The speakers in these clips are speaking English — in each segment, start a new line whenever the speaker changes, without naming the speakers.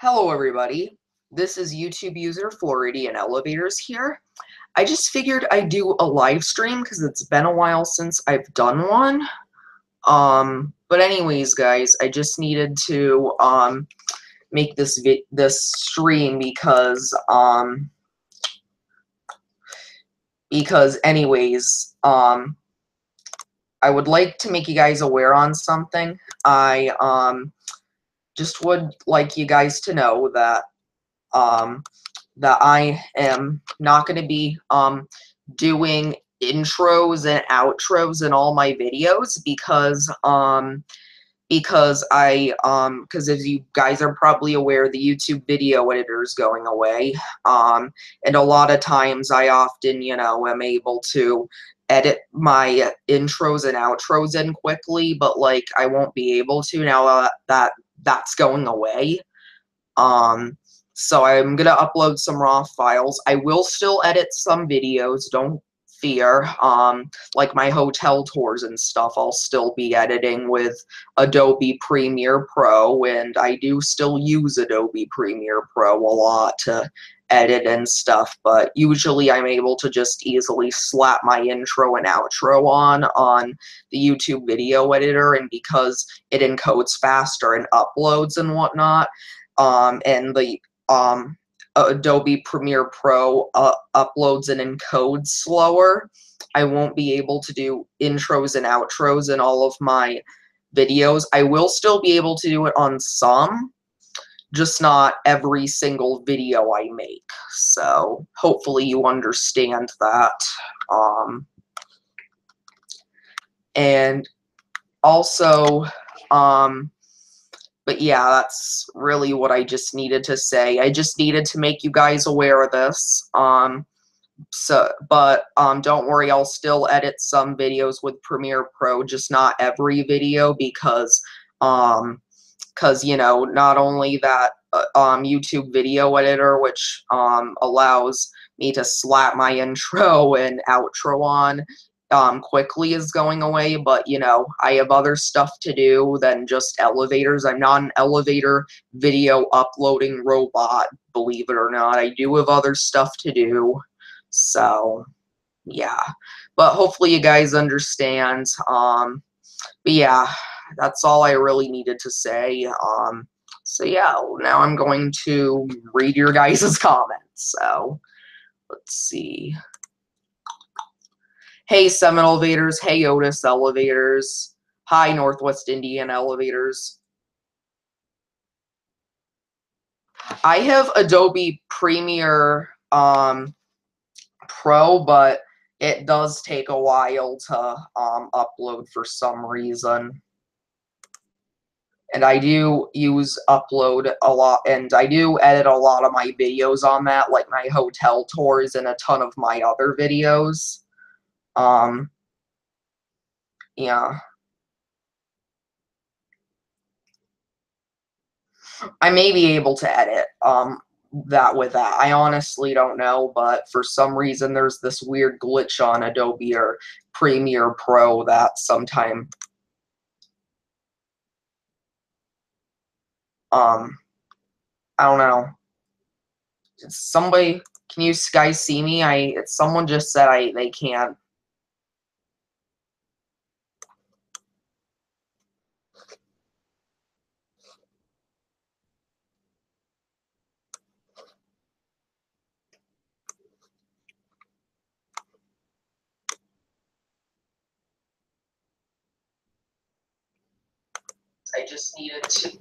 Hello everybody, this is YouTube user Floridian Elevators here. I just figured I'd do a live stream because it's been a while since I've done one. But anyways guys, I just needed to make this stream because anyways, I would like to make you guys aware on something. I just would like you guys to know that that I am not going to be doing intros and outros in all my videos because as you guys are probably aware, the YouTube video editor is going away, and a lot of times I often am able to edit my intros and outros in quickly, but like I won't be able to now that that's going away. So I'm gonna upload some raw files. I will still edit some videos, don't fear. Like my hotel tours and stuff, I'll still be editing with Adobe Premiere Pro, and I do still use Adobe Premiere Pro a lot to edit and stuff, but usually I'm able to just easily slap my intro and outro on the YouTube video editor, and because it encodes faster and uploads and whatnot, and the Adobe Premiere Pro uploads and encodes slower, I won't be able to do intros and outros in all of my videos. I will still be able to do it on some, just not every single video I make. So hopefully you understand that. And also, but yeah, that's really what I just needed to say. I just needed to make you guys aware of this. Don't worry, I'll still edit some videos with Premiere Pro, just not every video, because not only that YouTube video editor, which allows me to slap my intro and outro on quickly, is going away, but I have other stuff to do than just elevators. I'm not an elevator video uploading robot, believe it or not. I do have other stuff to do, so yeah, but hopefully you guys understand. But yeah, that's all I really needed to say. So yeah, now I'm going to read your guys' comments. So let's see. Hey, Seminole Elevators. Hey, Otis Elevators. Hi, Northwest Indiana Elevators. I have Adobe Premiere Pro, but it does take a while to upload for some reason. And I do use Upload a lot, and I do edit a lot of my videos on that, like my hotel tours and a ton of my other videos. Yeah. I may be able to edit that with that. I honestly don't know, but for some reason there's this weird glitch on Adobe or Premiere Pro that sometime I don't know. Somebody, can you guys see me? Someone just said they can't. I just needed to.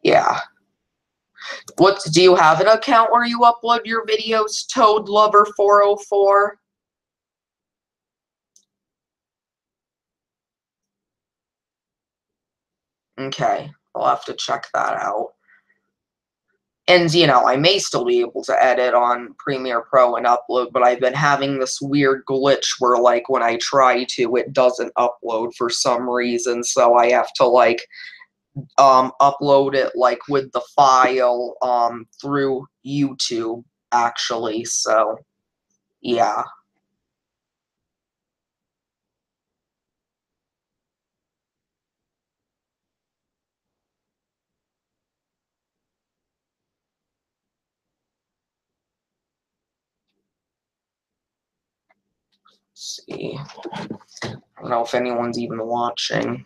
Yeah. What, do you have an account where you upload your videos, Toad Lover 404? Okay, I'll have to check that out. And, I may still be able to edit on Premiere Pro and upload, but I've been having this weird glitch where, like, when I try to, it doesn't upload for some reason, so I have to, like, upload it, like, with the file, through YouTube, actually, so, yeah. Let's see. I don't know if anyone's even watching.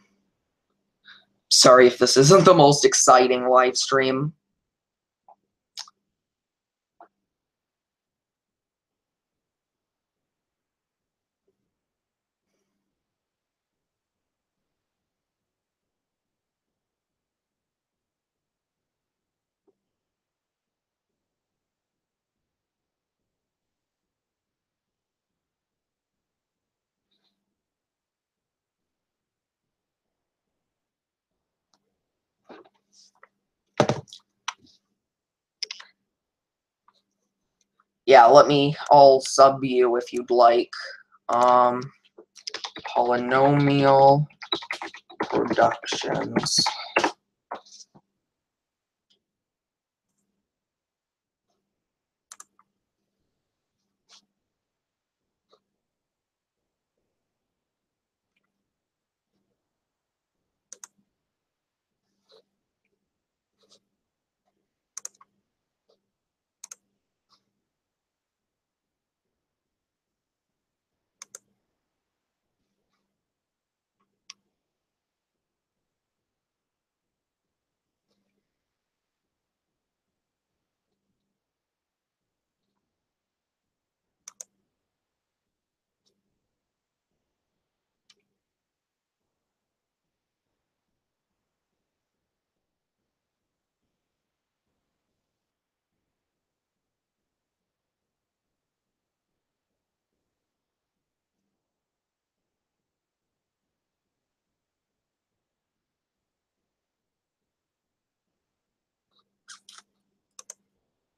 Sorry if this isn't the most exciting live stream. Yeah, I'll sub you if you'd like. Polynomial Productions.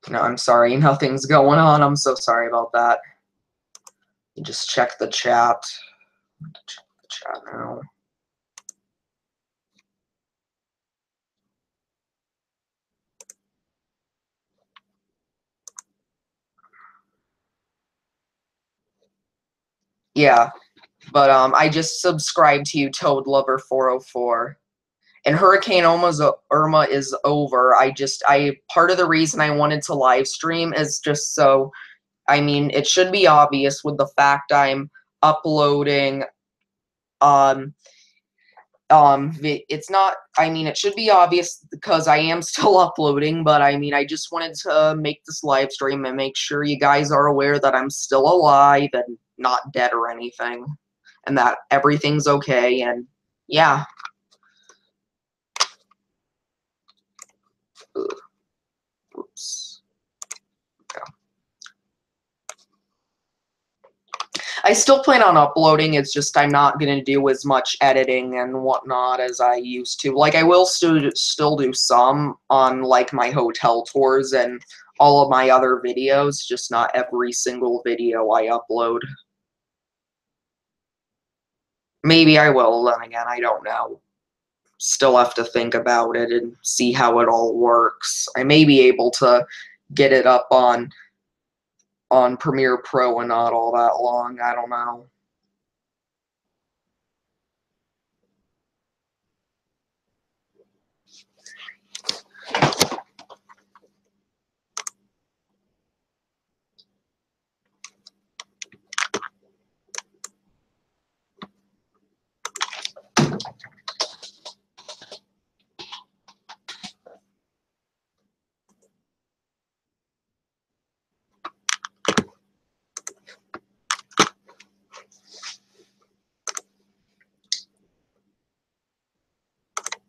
No, I'm sorry, nothing's going on. I'm so sorry about that. You just check the chat. Check the chat now. Yeah, but I just subscribed to you, Toad Lover 404. And Hurricane Irma is over. Part of the reason I wanted to live stream is just so, I mean, it should be obvious with the fact I'm uploading, it's not, I mean, it should be obvious because I am still uploading, but I mean, I just wanted to make this live stream and make sure you guys are aware that I'm still alive and not dead or anything, and that everything's okay, and yeah. Oops. I still plan on uploading, it's just I'm not going to do as much editing and whatnot as I used to. Like, I will still do some on, like, my hotel tours and all of my other videos, just not every single video I upload. Maybe I will, then again, I don't know. Still have to think about it and see how it all works. I may be able to get it up on Premiere Pro and not all that long, I don't know.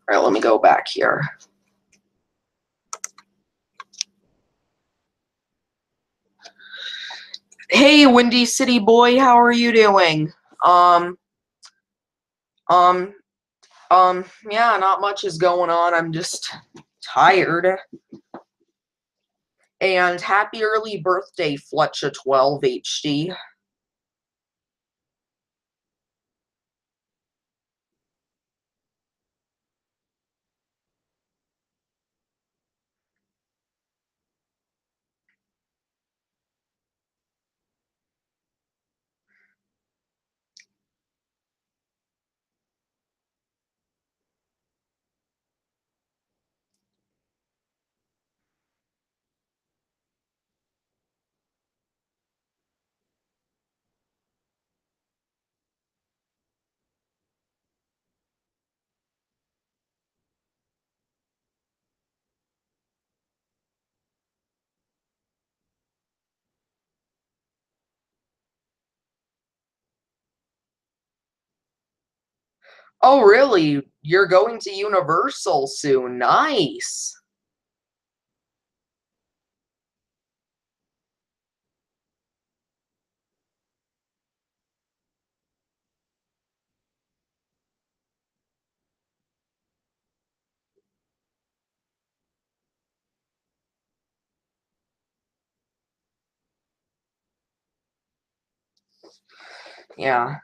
Alright, let me go back here. Hey, Windy City Boy, how are you doing? Um, um, yeah, not much is going on. I'm just tired. And happy early birthday, Fletcha12 HD. Oh, really? You're going to Universal soon. Nice. Yeah.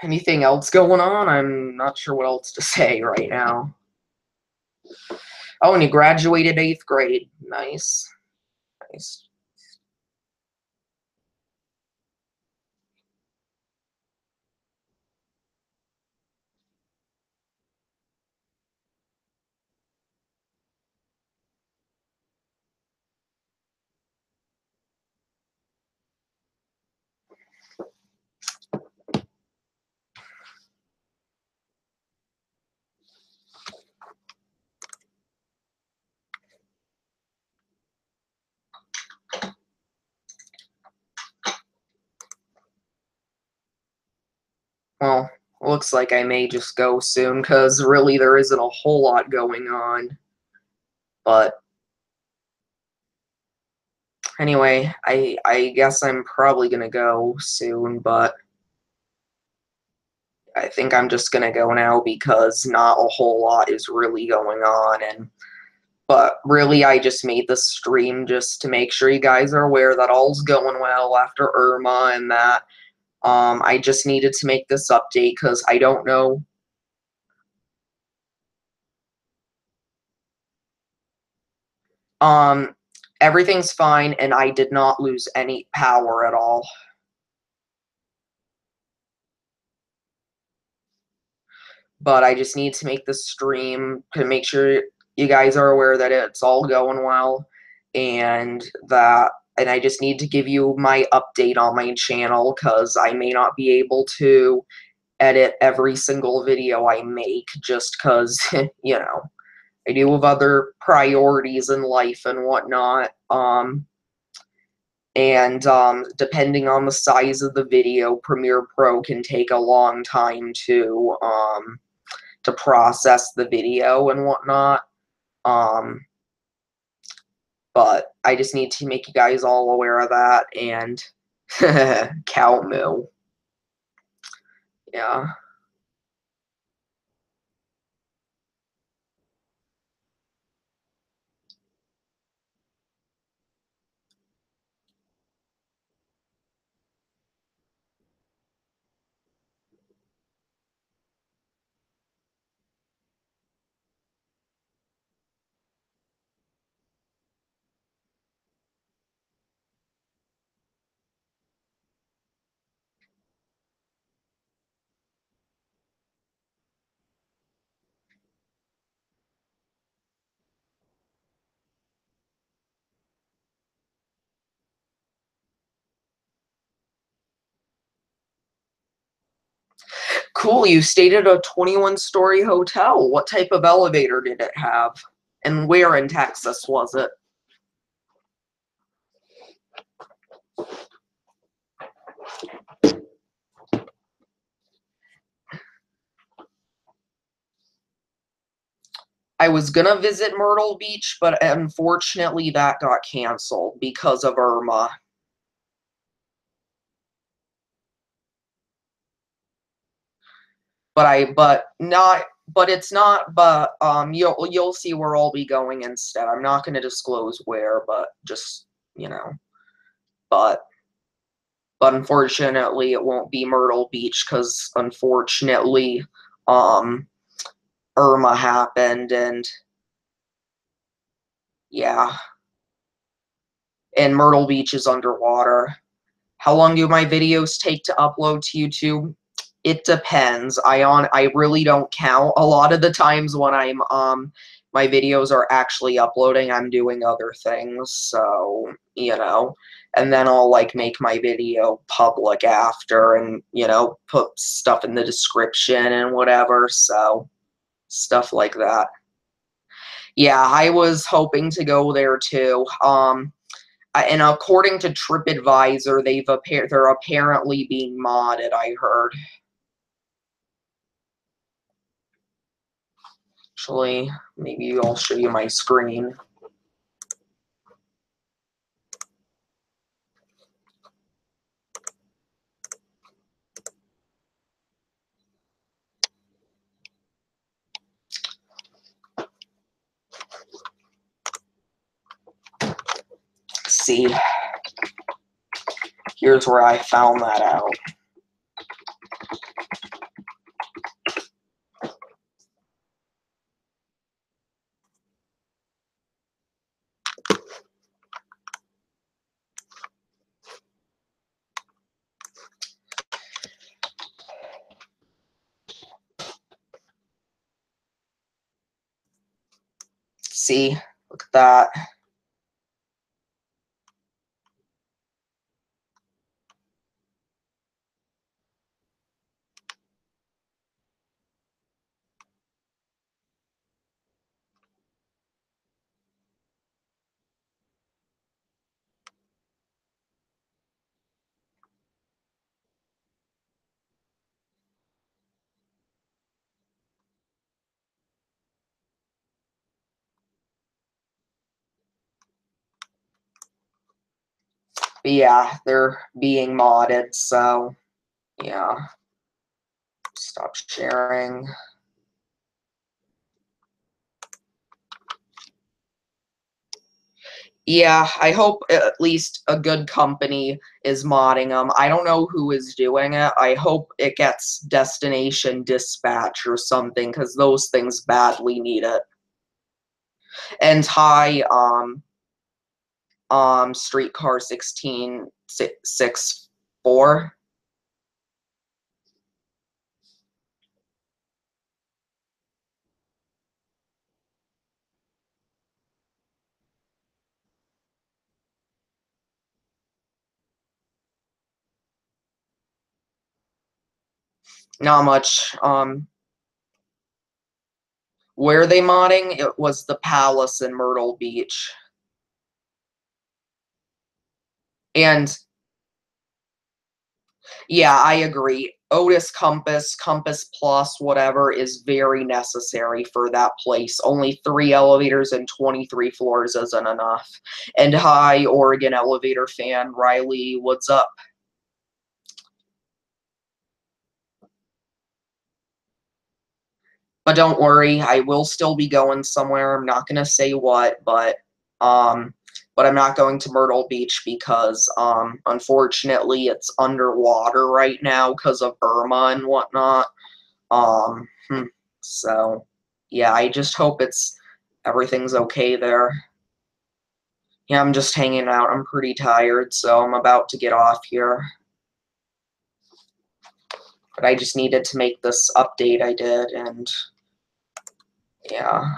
Anything else going on? I'm not sure what else to say right now. Oh, and you graduated 8th grade. Nice. Nice. Well, looks like I may just go soon, because really there isn't a whole lot going on. But anyway, I guess I'm probably gonna go soon, but I think I'm just gonna go now because not a whole lot is really going on. But really, I just made this stream just to make sure you guys are aware that all's going well after Irma, and that I just needed to make this update because I don't know. Um, Everything's fine, and I did not lose any power at all. But I just need to make this stream to make sure you guys are aware that it's all going well, and I just need to give you my update on my channel because I may not be able to edit every single video I make just because, you know, I do have other priorities in life and whatnot. Depending on the size of the video, Premiere Pro can take a long time to process the video and whatnot. But I just need to make you guys all aware of that. And cow moo. Yeah. Cool, you stayed at a 21-story hotel. What type of elevator did it have? And where in Texas was it? I was gonna visit Myrtle Beach, but unfortunately that got canceled because of Irma. But it's not, but you'll see where I'll be going instead. I'm not gonna disclose where, but just, you know, but unfortunately it won't be Myrtle Beach because unfortunately, um, Irma happened, and yeah, and Myrtle Beach is underwater. How long do my videos take to upload to YouTube? It depends. I really don't count. A lot of the times when my videos are actually uploading, I'm doing other things, so, you know, and then I'll like make my video public after and, you know, put stuff in the description and whatever, so stuff like that. Yeah, I was hoping to go there too. And according to TripAdvisor, they're apparently being modded, I heard. Actually, maybe I'll show you my screen. See, here's where I found that out. See, look at that. But yeah, they're being modded, so yeah. Stop sharing. Yeah, I hope at least a good company is modding them. I don't know who is doing it. I hope it gets Destination Dispatch or something, because those things badly need it. And hi, Streetcar 1664. Not much. Where are they modding? It was the Palace in Myrtle Beach. And yeah, I agree. Otis Compass, Compass Plus, whatever, is very necessary for that place. Only 3 elevators and 23 floors isn't enough. And hi, Oregon elevator fan, Riley, what's up? But don't worry, I will still be going somewhere. I'm not gonna say what, but I'm not going to Myrtle Beach because unfortunately it's underwater right now because of Irma and whatnot. So yeah, I just hope everything's okay there. Yeah, I'm just hanging out. I'm pretty tired, so I'm about to get off here. But I just needed to make this update I did, and yeah.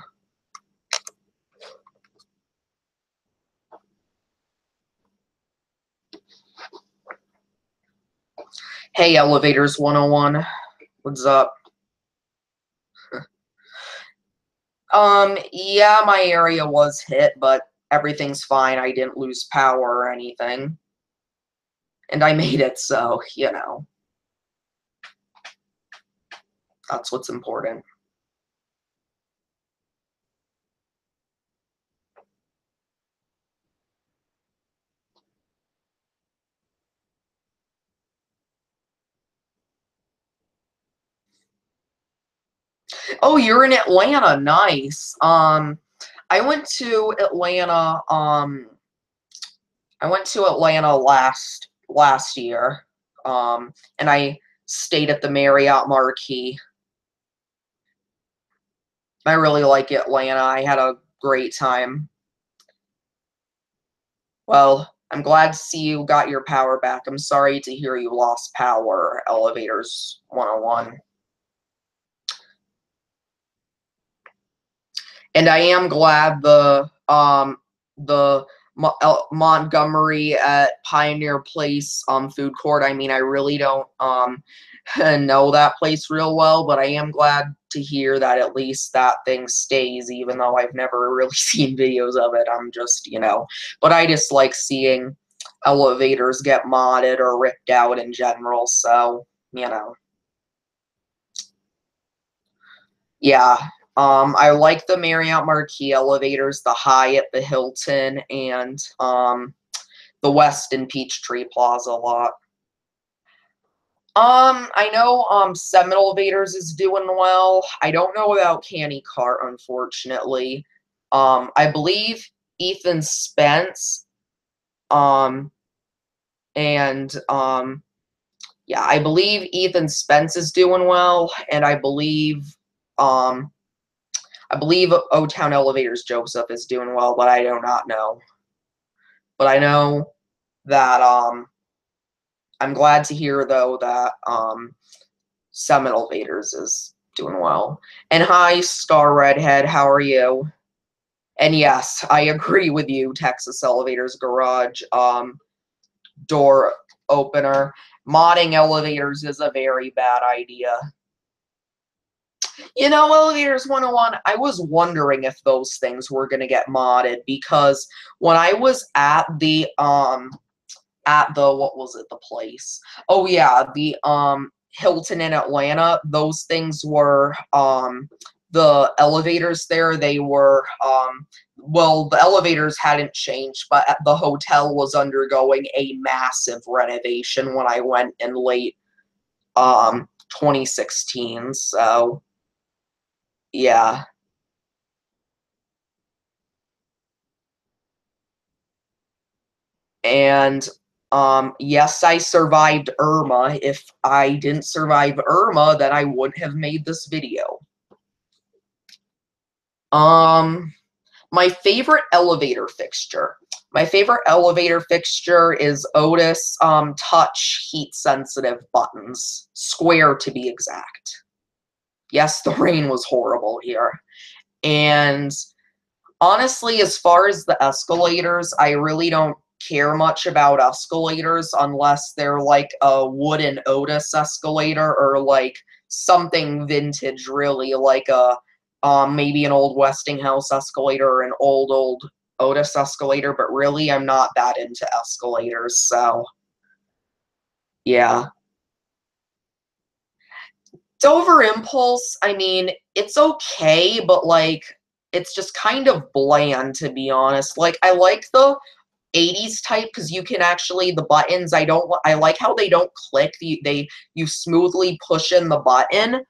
Hey, Elevators 101. What's up? Yeah, my area was hit, but everything's fine. I didn't lose power or anything. And I made it, so, you know. That's what's important. Oh, you're in Atlanta. Nice. I went to Atlanta, last year. And I stayed at the Marriott Marquis. I really like Atlanta. I had a great time. Well, I'm glad to see you got your power back. I'm sorry to hear you lost power, Elevators 101. And I am glad the Montgomery at Pioneer Place food court. I mean, I really don't know that place real well, but I am glad to hear that at least that thing stays, even though I've never really seen videos of it. I'm just, but I just like seeing elevators get modded or ripped out in general, so, yeah. I like the Marriott Marquis elevators, the Hyatt, the Hilton, and the Westin Peachtree Plaza a lot. I know Seminole Elevators is doing well. I don't know about Canny Cart, unfortunately. I believe Ethan Spence, um, and yeah, I believe Ethan Spence is doing well, and um, I believe O-Town Elevators Joseph is doing well, but I do not know. But I know that I'm glad to hear though that Seminole Elevators is doing well. And hi, Star Redhead, how are you? And yes, I agree with you, Texas Elevators Garage door opener. Modding elevators is a very bad idea. Elevators 101, I was wondering if those things were going to get modded because when I was at the what was it, the place? Oh yeah, the Hilton in Atlanta, those things were the elevators there, they were well, the elevators hadn't changed, but the hotel was undergoing a massive renovation when I went in late 2016, so yeah. And yes, I survived Irma. If I didn't survive Irma, then I wouldn't have made this video. My favorite elevator fixture. My favorite elevator fixture is Otis touch heat sensitive buttons. Square to be exact. Yes, the rain was horrible here. And honestly, as far as the escalators, I really don't care much about escalators unless they're like a wooden Otis escalator or like something vintage, really, like a maybe an old Westinghouse escalator or an old Otis escalator, but really I'm not that into escalators, so yeah. Dover Impulse, I mean, it's okay, but like it's just kind of bland, to be honest. Like I like the 80s type because you can actually the buttons I like how they don't click, you smoothly push in the button.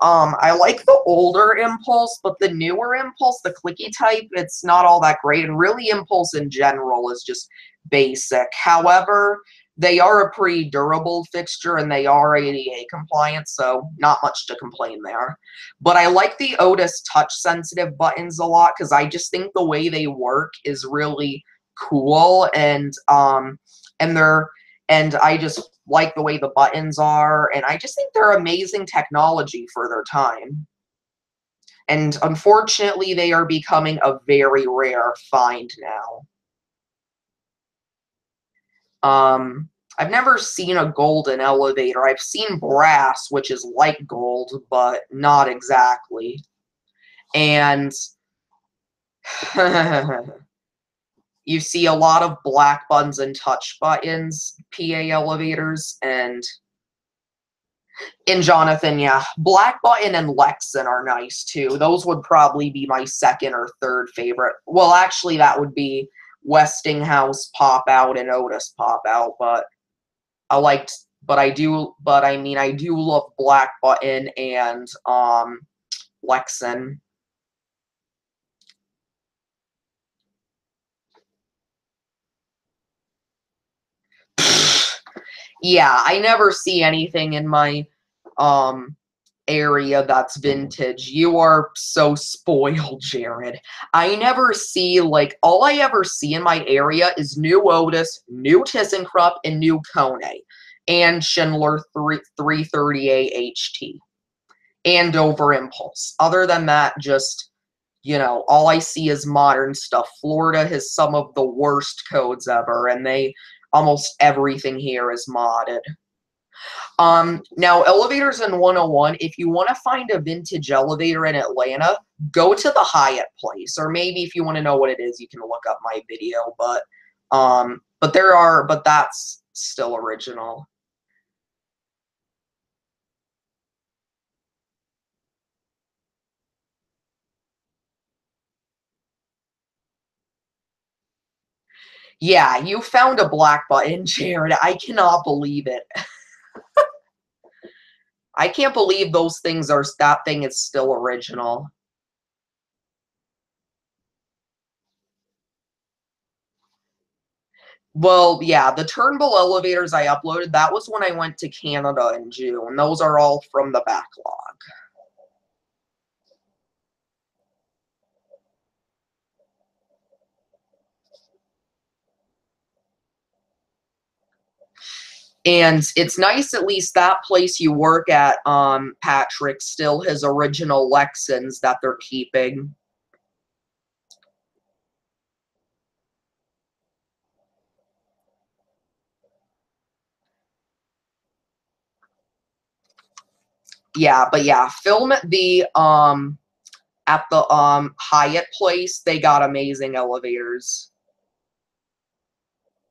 I like the older Impulse, but the newer Impulse, the clicky type, it's not all that great, and really Impulse in general is just basic. However, they are a pretty durable fixture and they are ADA compliant, so not much to complain there. But I like the Otis touch sensitive buttons a lot because I just think the way they work is really cool, and I just like the way the buttons are, and I just think they're amazing technology for their time. And unfortunately, they are becoming a very rare find now. I've never seen a golden elevator. I've seen brass, which is like gold, but not exactly. And you see a lot of black buttons and touch buttons, PA elevators, and in Jonathan, yeah. Black Button and Lexan are nice, too. Those would probably be my second or third favorite. Well, actually, that would be Westinghouse Pop Out and Otis Pop Out, but I do love Black Button and Lexan. Yeah, I never see anything in my area that's vintage. You are so spoiled, Jared. I never see, like, all I ever see in my area is new Otis, new ThyssenKrupp, and new Kone, and Schindler 330A HT, and Dover Impulse. Other than that, just, all I see is modern stuff. Florida has some of the worst codes ever, and almost everything here is modded. Now elevators in 101, if you want to find a vintage elevator in Atlanta, go to the Hyatt Place, or maybe if you want to know what it is, you can look up my video, but that's still original. Yeah, you found a black button, Jared. I cannot believe it. I can't believe that thing is still original. Well, yeah, the Turnbull elevators I uploaded, that was when I went to Canada in June. Those are all from the backlog. And it's nice at least that place you work at, Patrick, still has original Lexans that they're keeping. Yeah, but yeah, film at the Hyatt Place. They got amazing elevators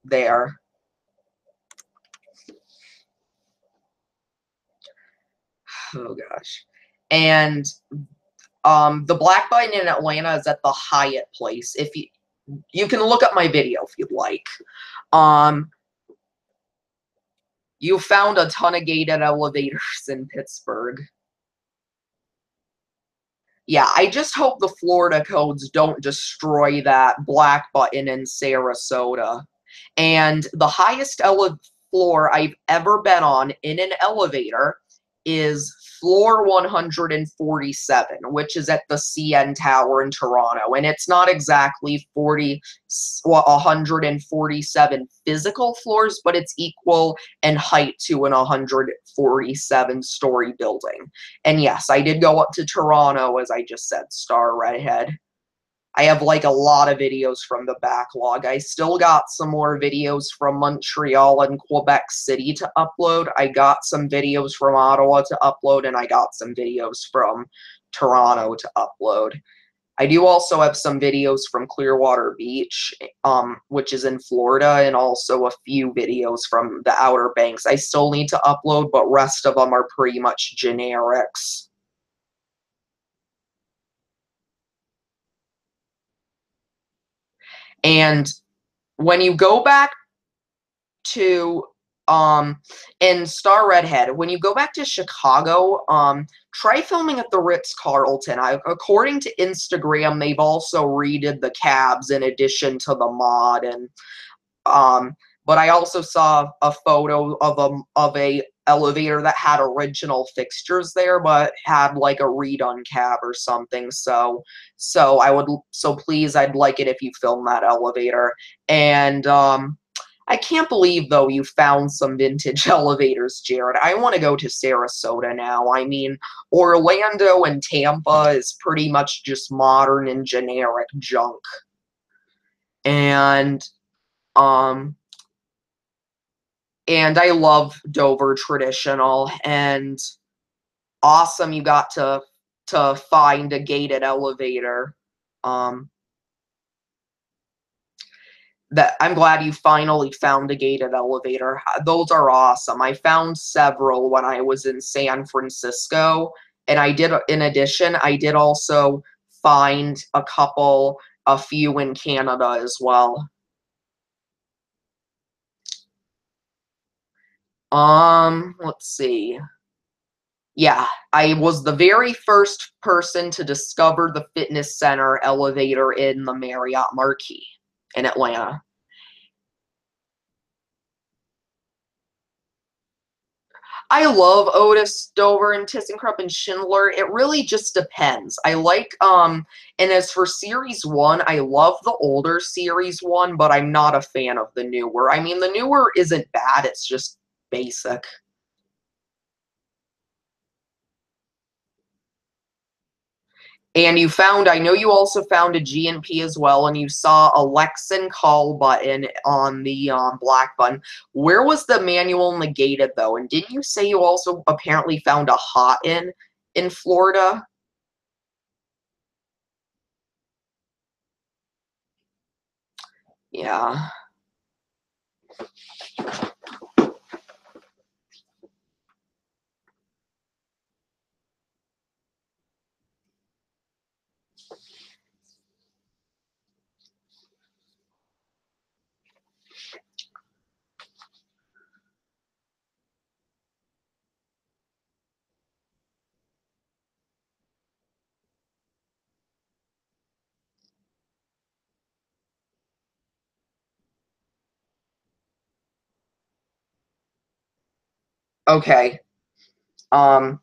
there. Oh gosh. And the black button in Atlanta is at the Hyatt Place. If you can look up my video if you'd like. Um you found a ton of gated elevators in Pittsburgh. Yeah, I just hope the Florida codes don't destroy that black button in Sarasota. And the highest floor I've ever been on in an elevator is floor 147, which is at the CN Tower in Toronto. And it's not exactly 147 physical floors, but it's equal in height to an 147-story building. And yes, I did go up to Toronto, as I just said, Star Redhead. I have like a lot of videos from the backlog. I still got some more videos from Montreal and Quebec City to upload. I got some videos from Ottawa to upload, and I got some videos from Toronto to upload. I do also have some videos from Clearwater Beach, which is in Florida, and also a few videos from the Outer Banks. I still need to upload, but rest of them are pretty much generics. And when you go back to in Star Redhead, when you go back to Chicago, try filming at the Ritz-Carlton. According to Instagram, they've also redid the cabs in addition to the mod, and but I also saw a photo of a elevator that had original fixtures there, but had like a redone cab or something. So please, I'd like it if you film that elevator. And I can't believe, though, you found some vintage elevators, Jared. I want to go to Sarasota now. I mean, Orlando and Tampa is pretty much just modern and generic junk. And, um, and I love Dover Traditional, and awesome you got to find a gated elevator. That I'm glad you finally found a gated elevator. Those are awesome. I found several when I was in San Francisco, and in addition, I did also find a few in Canada as well. Let's see. Yeah, I was the very first person to discover the fitness center elevator in the Marriott Marquis in Atlanta. I love Otis, Dover, and ThyssenKrupp and Schindler. It really just depends. I like, and as for Series 1, I love the older Series 1, but I'm not a fan of the newer. I mean, the newer isn't bad, it's just basic. And you found, I know you also found a GNP as well, and you saw a Lexan call button on the black button. Where was the manual negated, though? And didn't you say you also apparently found a hot in Florida? Yeah. Okay. Um,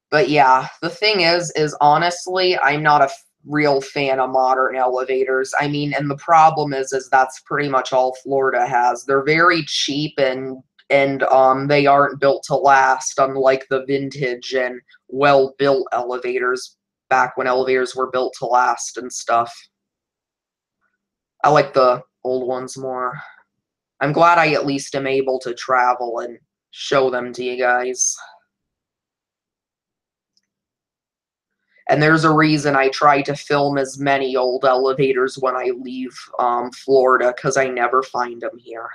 but yeah, the thing is honestly, I'm not a real fan of modern elevators. I mean, and the problem is that's pretty much all Florida has. They're very cheap and they aren't built to last, unlike the vintage and well-built elevators back when elevators were built to last and stuff. I like the old ones more. I'm glad I at least am able to travel and show them to you guys. And there's a reason I try to film as many old elevators when I leave Florida, because I never find them here.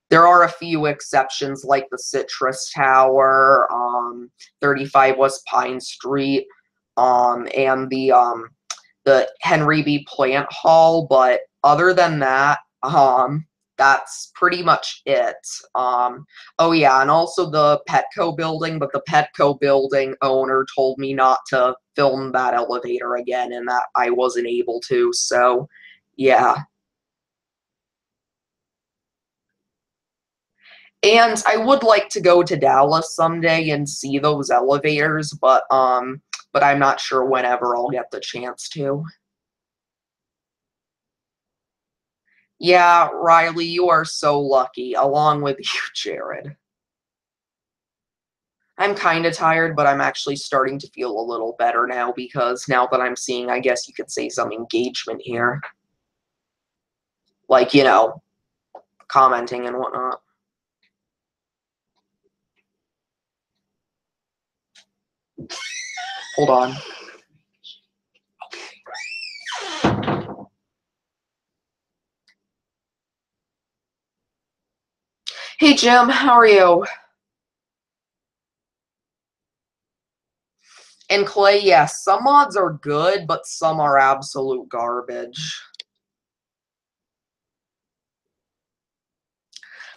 There are a few exceptions, like the Citrus Tower, 35 West Pine Street, and the Henry B. Plant Hall, but other than that, that's pretty much it. Oh yeah, and also the Petco building, but the Petco building owner told me not to film that elevator again, and that I wasn't able to, so yeah. And I would like to go to Dallas someday and see those elevators, but I'm not sure whenever I'll get the chance to. Yeah, Riley, you are so lucky, along with you, Jared. I'm kind of tired, but I'm actually starting to feel a little better now because now that I'm seeing, I guess you could say, some engagement here. Like, commenting and whatnot. Hold on. Hey, Jim, how are you? And Clay, yes, some mods are good, but some are absolute garbage.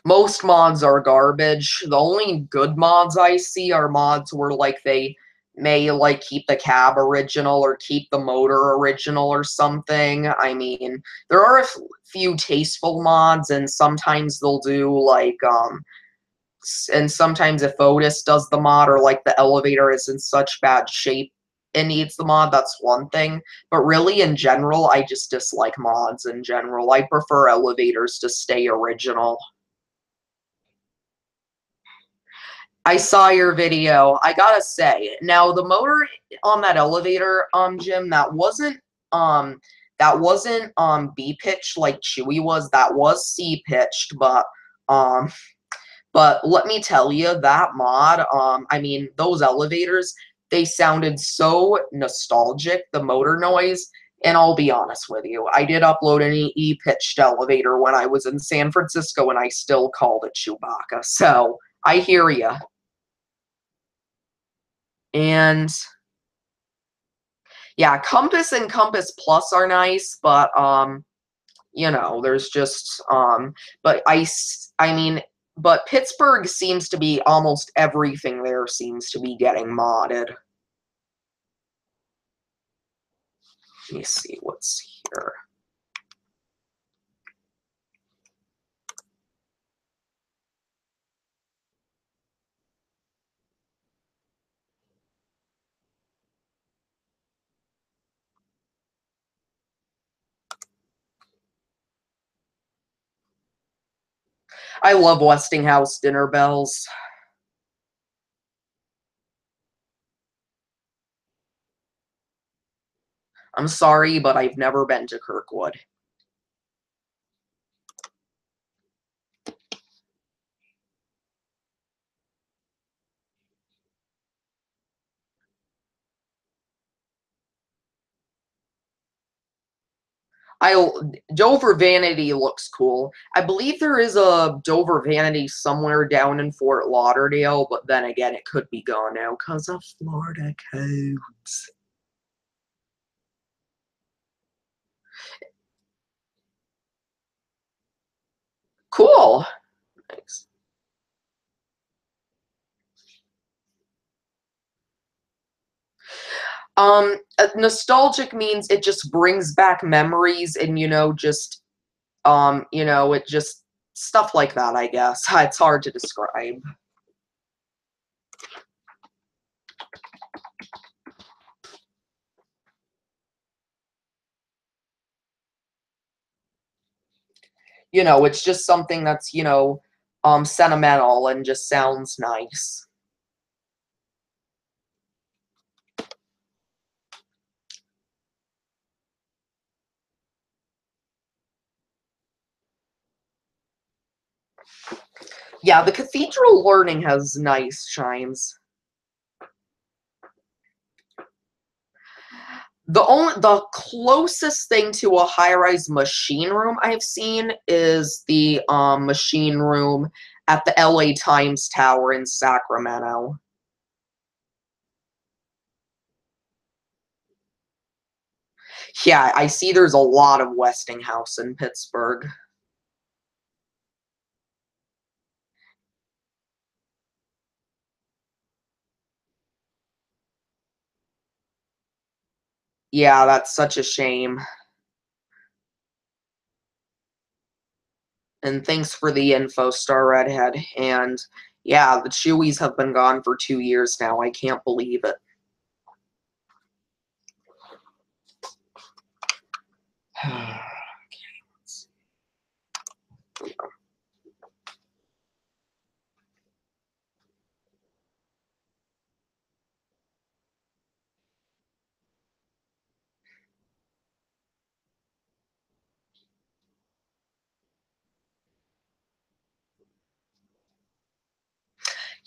Most mods are garbage. The only good mods I see are mods where, like, they may, like, keep the cab original or keep the motor original or something. I mean, there are a few tasteful mods, and sometimes they'll do, like, and sometimes if Otis does the mod or, like, the elevator is in such bad shape and needs the mod, that's one thing. But really, in general, I just dislike mods in general. I prefer elevators to stay original. I saw your video. I gotta say, now the motor on that elevator, Jim, um, B pitched like Chewy was. That was C pitched, but let me tell you, that mod, I mean, those elevators, they sounded so nostalgic, the motor noise. And I'll be honest with you, I did upload an E pitched elevator when I was in San Francisco, and I still called it Chewbacca. So I hear you. And yeah, Compass and Compass Plus are nice, but there's just but I mean, but Pittsburgh seems to be almost everything there seems to be getting modded. Let me see what's here. I love Westinghouse dinner bells. I'm sorry, but I've never been to Kirkwood. Dover Vanity looks cool. I believe there is a Dover Vanity somewhere down in Fort Lauderdale, but then again, it could be gone now because of Florida codes. Cool. Thanks. Nostalgic means it just brings back memories and, just, it just stuff like that, I guess. It's hard to describe. It's just something that's, sentimental and just sounds nice. Yeah, the Cathedral Learning has nice chimes. The closest thing to a high-rise machine room I've seen is the machine room at the LA Times Tower in Sacramento. Yeah, I see there's a lot of Westinghouse in Pittsburgh. Yeah, that's such a shame. And thanks for the info, Star Redhead. And yeah, the Chewies have been gone for 2 years now. I can't believe it.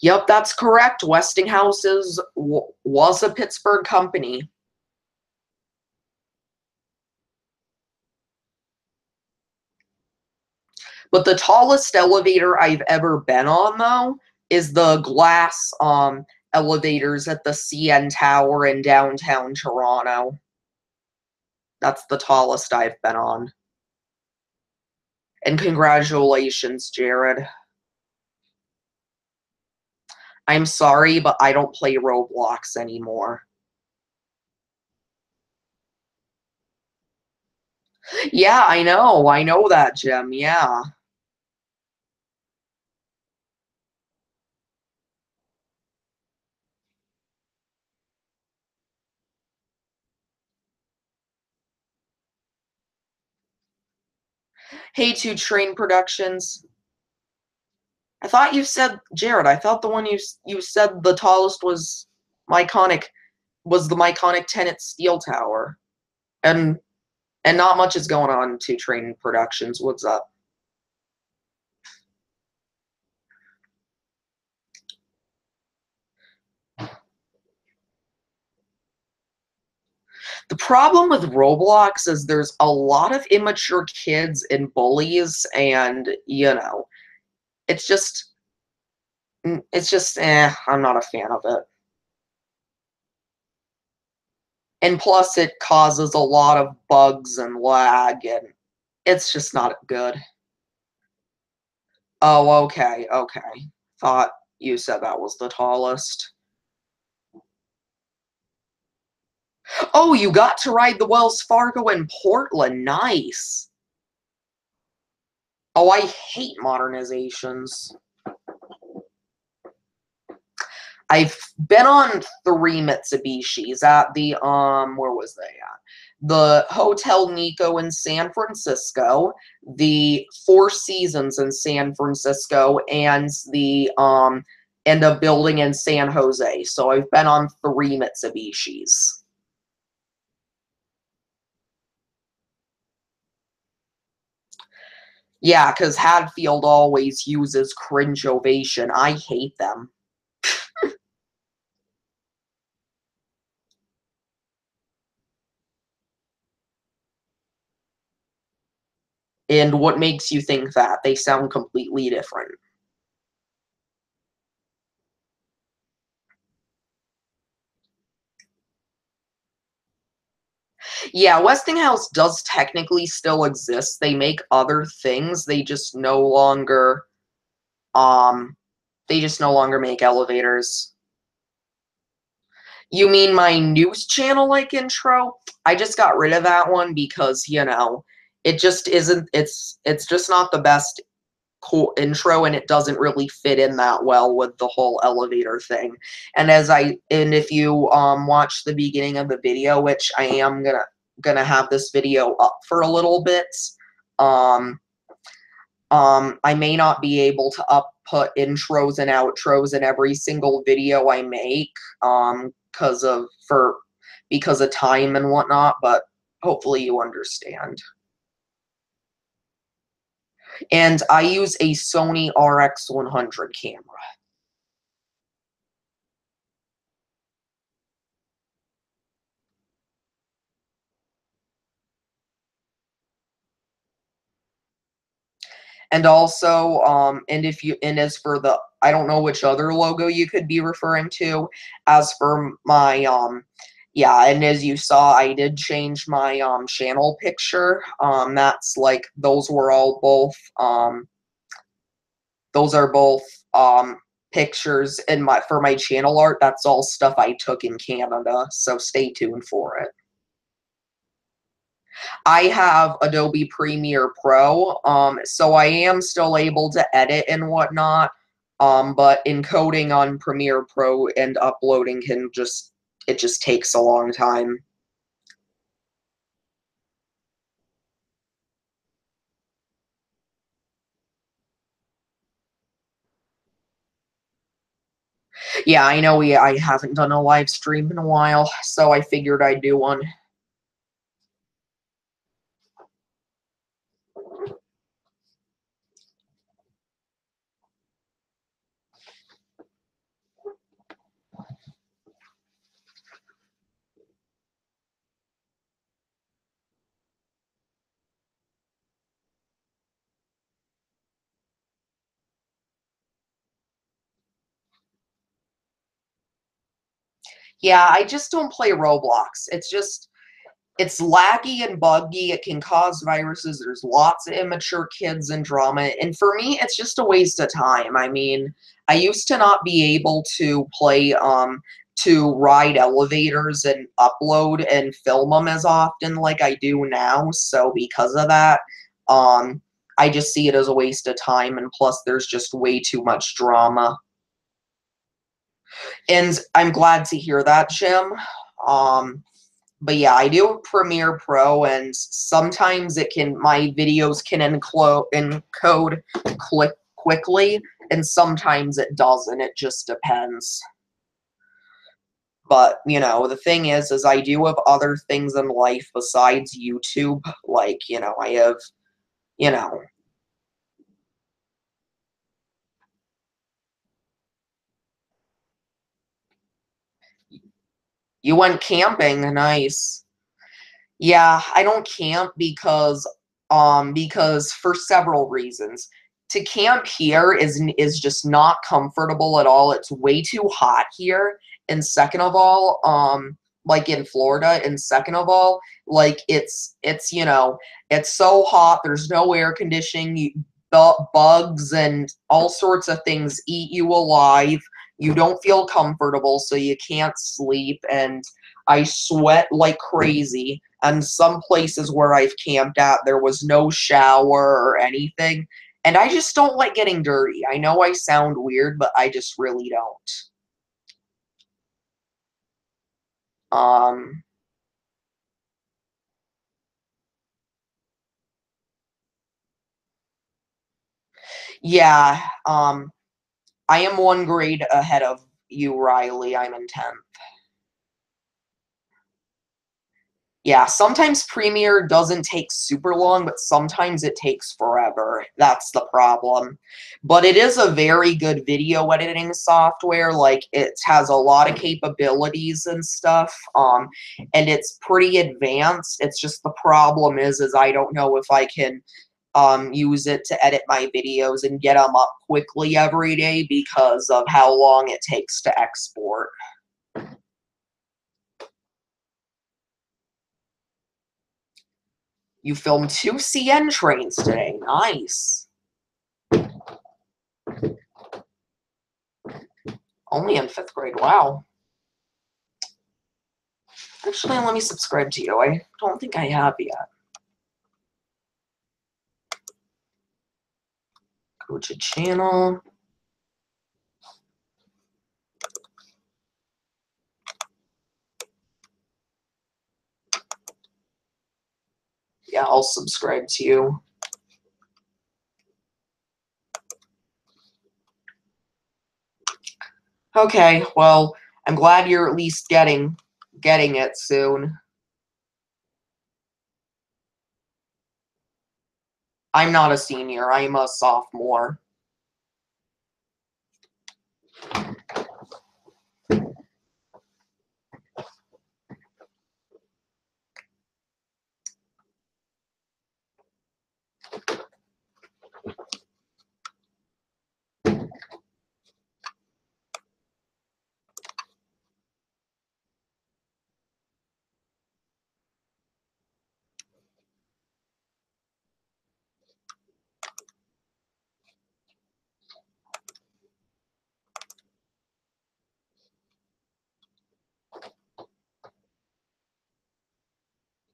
Yep, that's correct. Westinghouse was a Pittsburgh company. But the tallest elevator I've ever been on, though, is the glass elevators at the CN Tower in downtown Toronto. That's the tallest I've been on. And congratulations, Jared. I'm sorry, but I don't play Roblox anymore. Yeah, I know. I know that, Jim. Yeah. Hey, Two Train Productions. I thought you said, Jared, I thought the one you said the tallest was Myconic, was the Myconic Tenet Steel Tower. And not much is going on in Two Train Productions. What's up? The problem with Roblox is there's a lot of immature kids and bullies, and it's just I'm not a fan of it. And plus, it causes a lot of bugs and lag, and it's just not good. Oh, okay, okay. Thought you said that was the tallest. Oh, you got to ride the Wells Fargo in Portland. Nice. Oh, I hate modernizations. I've been on 3 Mitsubishis at the, where was they at? The Hotel Nico in San Francisco, the Four Seasons in San Francisco, and a building in San Jose. So I've been on 3 Mitsubishis. Yeah, because Hadfield always uses cringe ovation. I hate them. And what makes you think that? They sound completely different. Yeah, Westinghouse does technically still exist. They make other things. Um they just no longer make elevators. You mean my news channel like intro? I just got rid of that one because, it just isn't it's just not the best cool intro, and it doesn't really fit in that well with the whole elevator thing. And if you watch the beginning of the video, which I am gonna have this video up for a little bit, um I may not be able to put intros and outros in every single video I make, because of time and whatnot, but hopefully you understand. And I use a Sony RX100 camera. And also, and as for I don't know which other logo you could be referring to. As for my, yeah, and as you saw, I did change my, channel picture. That's like, those are both, pictures for my channel art. That's all stuff I took in Canada, so stay tuned for it. I have Adobe Premiere Pro, so I am still able to edit and whatnot, but encoding on Premiere Pro and uploading it just takes a long time. Yeah, I know I haven't done a live stream in a while, so I figured I'd do one. Yeah, I just don't play Roblox. It's laggy and buggy. It can cause viruses. There's lots of immature kids and drama. And for me, it's just a waste of time. I mean, I used to not be able to to ride elevators and upload and film them as often like I do now. So because of that, I just see it as a waste of time. And plus, there's just way too much drama. And I'm glad to hear that, Jim. Um, But yeah, I do Premiere Pro, and sometimes my videos can encode quickly, and sometimes it doesn't. It just depends. But, the thing is I do have other things in life besides YouTube. Like, I have, you know, you went camping, nice. Yeah, I don't camp because for several reasons. To camp here is just not comfortable at all. It's way too hot here. And second of all, like in Florida, and second of all, like it's so hot, there's no air conditioning, bugs and all sorts of things eat you alive. You don't feel comfortable, so you can't sleep, and I sweat like crazy. And some places where I've camped at, there was no shower or anything. And I just don't like getting dirty. I know I sound weird, but I just really don't. Um, yeah, I am one grade ahead of you, Riley. I'm in 10th. Yeah, sometimes Premiere doesn't take super long, but sometimes it takes forever. That's the problem. But it is a very good video editing software. Like, it has a lot of capabilities and stuff. And it's pretty advanced. It's just the problem is I don't know if I can use it to edit my videos and get them up quickly every day because of how long it takes to export. You filmed 2 CN trains today. Nice. Only in 5th grade. Wow. Actually, let me subscribe to you. I don't think I have yet. Go to channel. Yeah, I'll subscribe to you. Okay, well, I'm glad you're at least getting it soon. I'm not a senior. I'm a sophomore.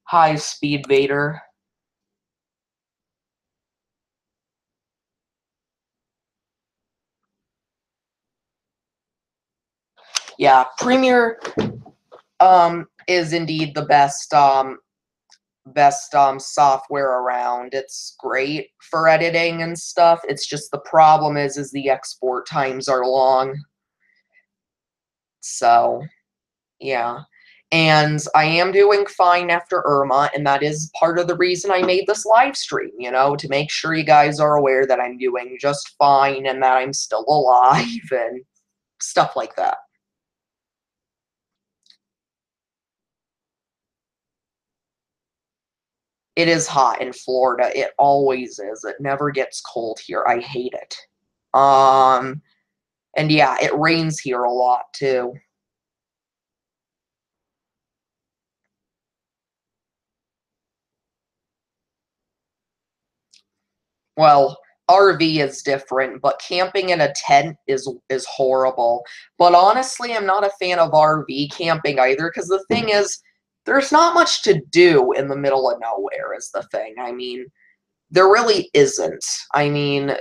Hi, Speed Vader. Yeah, Premiere is indeed the best software around. It's great for editing and stuff. It's just the problem is the export times are long. So, yeah. And I am doing fine after Irma, and that is part of the reason I made this live stream, you know, to make sure you guys are aware that I'm doing just fine and that I'm still alive and stuff like that. It is hot in Florida. It always is. It never gets cold here. I hate it. And yeah, it rains here a lot too. Well, RV is different, but camping in a tent is horrible. But honestly, I'm not a fan of RV camping either, because the thing is, there's not much to do in the middle of nowhere is the thing. I mean, there really isn't. I mean,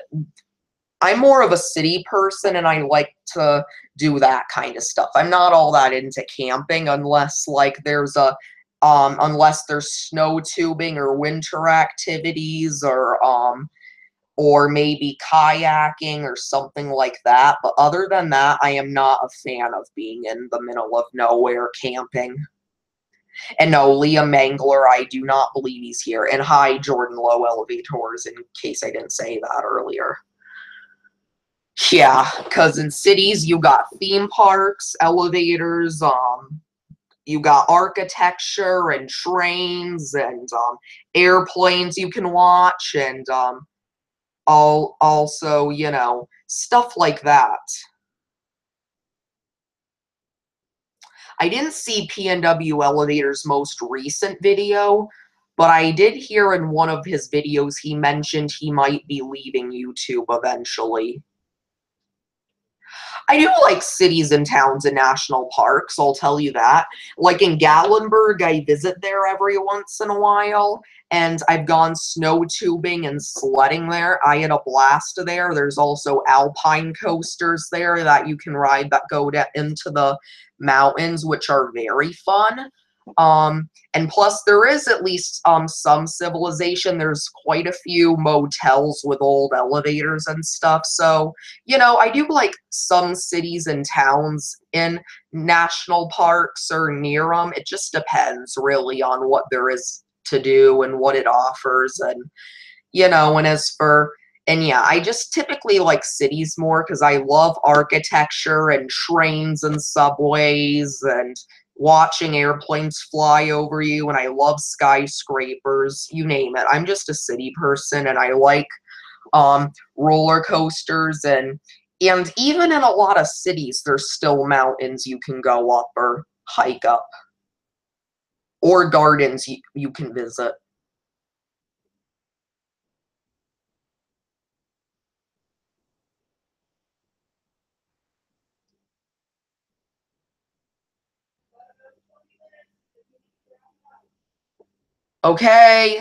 I'm more of a city person, and I like to do that kind of stuff. I'm not all that into camping unless, like, unless there's snow tubing or winter activities or maybe kayaking or something like that. But other than that, I am not a fan of being in the middle of nowhere camping. And no, Liam Mangler, I do not believe he's here. And hi, Jordan Low Elevators, in case I didn't say that earlier. Yeah, because in cities, you got theme parks, elevators, you got architecture and trains and airplanes you can watch and also, you know, stuff like that. I didn't see PNW Elevator's most recent video, but I did hear in one of his videos he mentioned he might be leaving YouTube eventually. I do like cities and towns and national parks, I'll tell you that. Like in Gatlinburg, I visit there every once in a while, and I've gone snow tubing and sledding there. I had a blast there. There's also alpine coasters there that you can ride that go into the mountains, which are very fun. And plus there is at least some civilization. There's quite a few motels with old elevators and stuff. So, you know, I do like some cities and towns in national parks or near them. It just depends really on what there is to do and what it offers. And, you know, and as for And yeah, I just typically like cities more because I love architecture and trains and subways and watching airplanes fly over you, and I love skyscrapers, you name it. I'm just a city person, and I like roller coasters, and even in a lot of cities, there's still mountains you can go up or hike up, or gardens you can visit. Okay.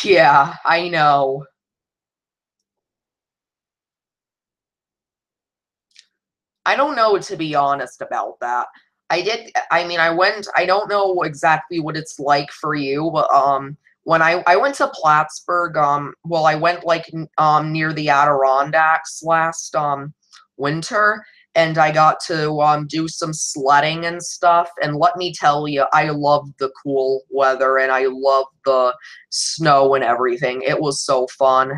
Yeah, I know. I don't know, to be honest, about that. I mean, I don't know exactly what it's like for you, but, when I went to Plattsburgh, well, I went, like, near the Adirondacks last, winter, and I got to, do some sledding and stuff, and let me tell you, I love the cool weather, and I love the snow and everything. It was so fun.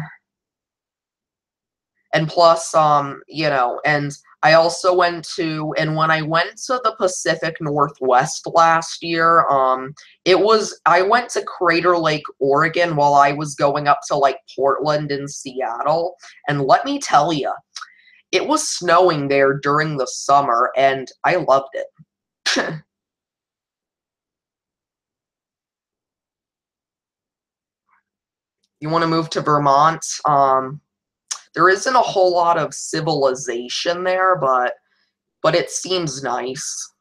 And plus, and I also and when I went to the Pacific Northwest last year, I went to Crater Lake, Oregon while I was going up to, like, Portland and Seattle, and let me tell you, it was snowing there during the summer, and I loved it. You wanna move to Vermont? There isn't a whole lot of civilization there, but it seems nice.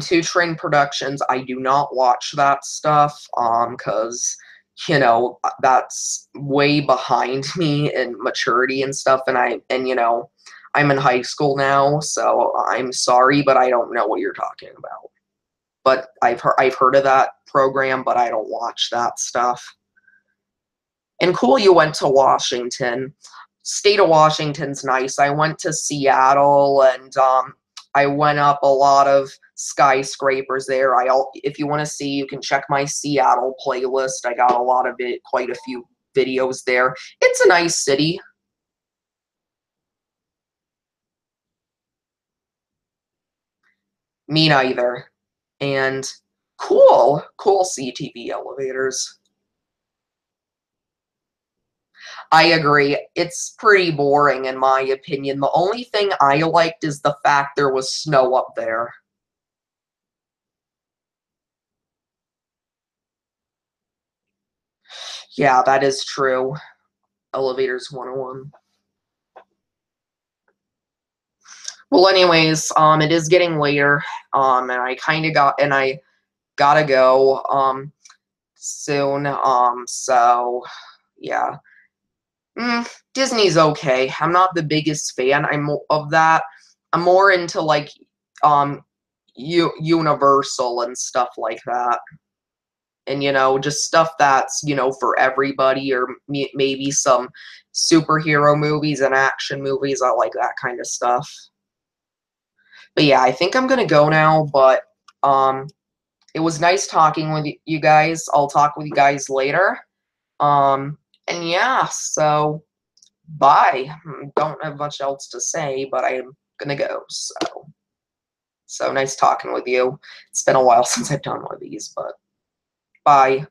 Two Train Productions, I do not watch that stuff, because, that's way behind me in maturity and stuff, I'm in high school now, so I'm sorry, but I don't know what you're talking about. But I've heard of that program, but I don't watch that stuff. And cool you went to Washington. State of Washington's nice. I went to Seattle, and I went up a lot of skyscrapers there. If you want to see, you can check my Seattle playlist. I got a lot of it, quite a few videos there. It's a nice city. Me neither. And cool CTV elevators. I agree. It's pretty boring in my opinion. The only thing I liked is the fact there was snow up there. Yeah, that is true. Elevators 101. Well, anyways, it is getting later, and I gotta go, soon, so, yeah. Disney's okay. I'm not the biggest fan of that. I'm more into, like, um, Universal and stuff like that. And, just stuff that's, for everybody, or maybe some superhero movies and action movies. I like that kind of stuff. But yeah, I think I'm gonna go now, but um, it was nice talking with you guys. I'll talk with you guys later. And yeah, so bye. Don't have much else to say, but I'm gonna go. So nice talking with you. It's been a while since I've done one of these, but bye.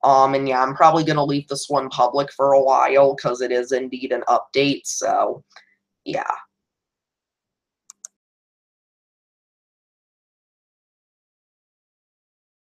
And yeah, I'm probably gonna leave this one public for a while because it is indeed an update. So yeah.